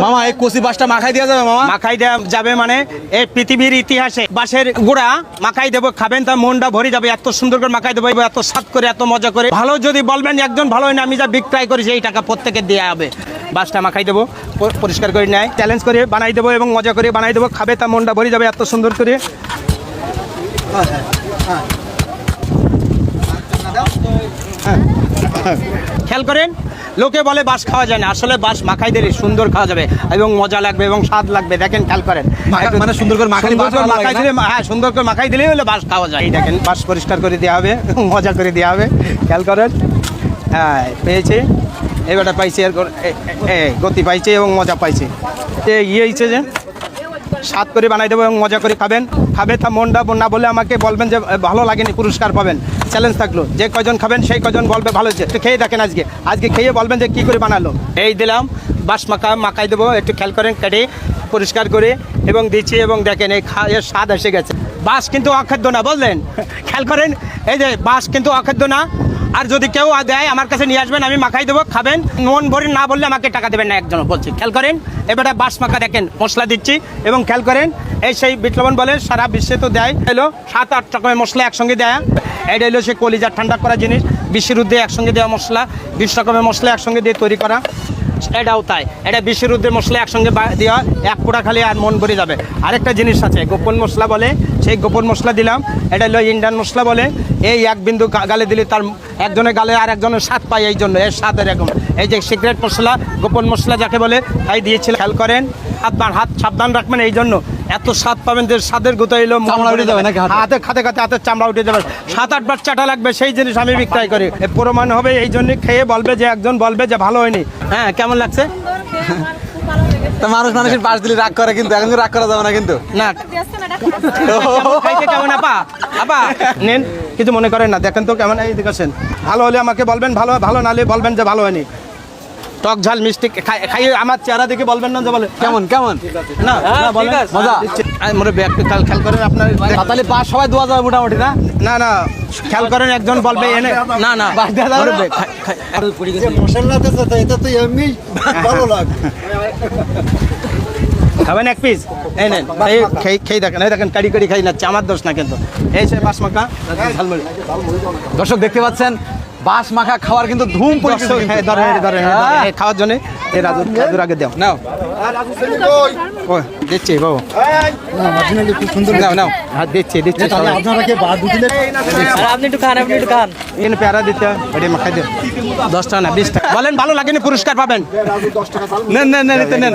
মামা এই কচি বাসটা মাখাই দেওয়া যাবে মামা? মাখাই দেওয়া যাবে মানে এই পৃথিবীর ইতিহাসে বাঁশের গুঁড়া মাখাই দেবো, খাবেন তার মনটা ভরে যাবে। এত সুন্দর করে মাখাই দেবো, এত স্বাদ করে, এত মজা করে। ভালো যদি বলবেন একজন ভালো হয় না, আমি যা বিক্রয় করেছি এই টাকা প্রত্যেকের দেওয়া হবে। বাসটা মাখাই দেবো, পরিষ্কার করে নেয়, চ্যালেঞ্জ করে বানাই দেবো এবং মজা করে বানাই দেবো, খাবে তার মনটা ভরে যাবে এত সুন্দর করে। খেয়াল করেন, লোকে বলে বাঁশ খাওয়া যায় না, আসলে বাঁশ মাখাই দিলে সুন্দর খাওয়া যাবে এবং মজা লাগবে এবং স্বাদ লাগবে। দেখেন, খেয়াল করেন, মানে সুন্দর করে মাখাই দিলে, হ্যাঁ সুন্দর করে মাখাই দিলেই হলে বাঁশ খাওয়া যায়। এই দেখেন, বাঁশ পরিষ্কার করে দেওয়া হবে, মজা করে দেওয়া হবে। খেয়াল করেন, হ্যাঁ পেয়েছে, এবারটা পাইছে, গতি পাইছে এবং মজা পাইছে। ইয়ে হয়েছে যে স্বাদ করে বানাই দেবো এবং মজা করে খাবেন, খাবে তা মনটা না বলে আমাকে বলবেন যে ভালো লাগেনি, পুরস্কার পাবেন। চ্যালেঞ্জ থাকলো, যে কজন খাবেন সেই কজন বলবে ভালো হচ্ছে। একটু খেয়ে দেখেন, আজকে খেয়ে বলবেন যে কী করে বানালো। এই দিলাম বাঁশ মাখাই দেবো, একটু খেয়াল করেন, কেটে পরিষ্কার করে এবং দিচ্ছি এবং দেখেন এই এর স্বাদ এসে গেছে। বাঁশ কিন্তু অখাদ্য না, বুঝলেন? খেয়াল করেন, এই যে বাঁশ কিন্তু অখাদ্য না। আর যদি কেউ দেয় আমার কাছে নিয়ে আসবেন, আমি মাখাই দেবো, খাবেন, মন ভরে না বললে আমাকে টাকা দেবেন না, একজন বলছি। খেয়াল করেন, এবারে বাঁশ মাখা দেখেন মশলা দিচ্ছি এবং খেয়াল করেন, এই সেই বিপ্লবন বলে সারা বিশ্বে তো দেয় হলো 7-8 রকমের মশলা একসঙ্গে দেয়। এটা হলো সে কলিজার ঠান্ডা করা জিনিস, বিশ্বরুদ্ধে একসঙ্গে দেওয়া মশলা, 20 রকমের মশলা একসঙ্গে দিয়ে তৈরি করা। এটাও তাই, এটা বিশ্বরুদ্ধের মশলা একসঙ্গে দেওয়া, এক পোড়া খালি আর মন ভরে যাবে। আরেকটা জিনিস আছে গোপন মশলা বলে, সেই গোপন মশলা দিলাম। এটা হলো ইন্ডিয়ান মশলা বলে, এই এক বিন্দু গালে দিলে তার একজনের গালে আর একজনের স্বাদ পায়, এই জন্য এর স্বাদ এরকম। এই যে সিক্রেট মশলা, গোপন মশলা যাকে বলে, তাই দিয়েছিল। খেয়াল করেন, হাত সাবধান রাখবেন, এই জন্য এত স্বাদ পাবেন যে স্বাদের গোতা এলো হাতে খাতে খাতে হাতের চামড়া উঠে যাবে। 7-8 বার চাটা লাগবে, সেই জিনিস আমি বিক্রয় করি। প্রমাণ হবে, এই জন্য খেয়ে বলবে যে একজন বলবে যে ভালো হয়নি। হ্যাঁ, কেমন লাগছে? তা মানুষের বাস দিলে রাগ করে, কিন্তু এখন রাগ করা যাবে না কিন্তু। না খাইতে কেমন আপা নেন, কিছু মনে করেন না। দেখেন তো কেমন, এই দেখেছেন, ভালো হলে আমাকে বলবেন ভালো, ভালো না হলে বলবেন যে ভালো হয়নি। টক ঝাল মিষ্টি খাইয়ে আমার চেহারা দেখে বলবেন না যে বলে কেমন না বলেন মজা। মোরে খেয়াল করেন আপনার, তাহলে বাস সবাই দোয়া যাবে মোটামুটি না? না না খেয়াল করেন, একজন বলবে এনে না না খাবেন এক পিস, এই নেন, খেয়ে দেখেন, এই দেখেন কাড়ি খাই নাচ্ছে, আমার দোষ না কিন্তু। এই সে বাস মাখা ঝালমুড়ি। দর্শক দেখতে পাচ্ছেন, বাস মাখা খাওয়ার কিন্তু ধুম পড়েছে। ধরেন খাওয়ার জন্য এই রাজুর আগে দাও, নাও দিচ্ছি বাবু, নাও দিচ্ছি। আপনি একটু খান এখানে পেয়ারা দিতে ওটা মাখাই দেন, 10 টাকা না 20 টাকা। বলেন ভালো লাগেনি, পুরস্কার পাবেন। নেন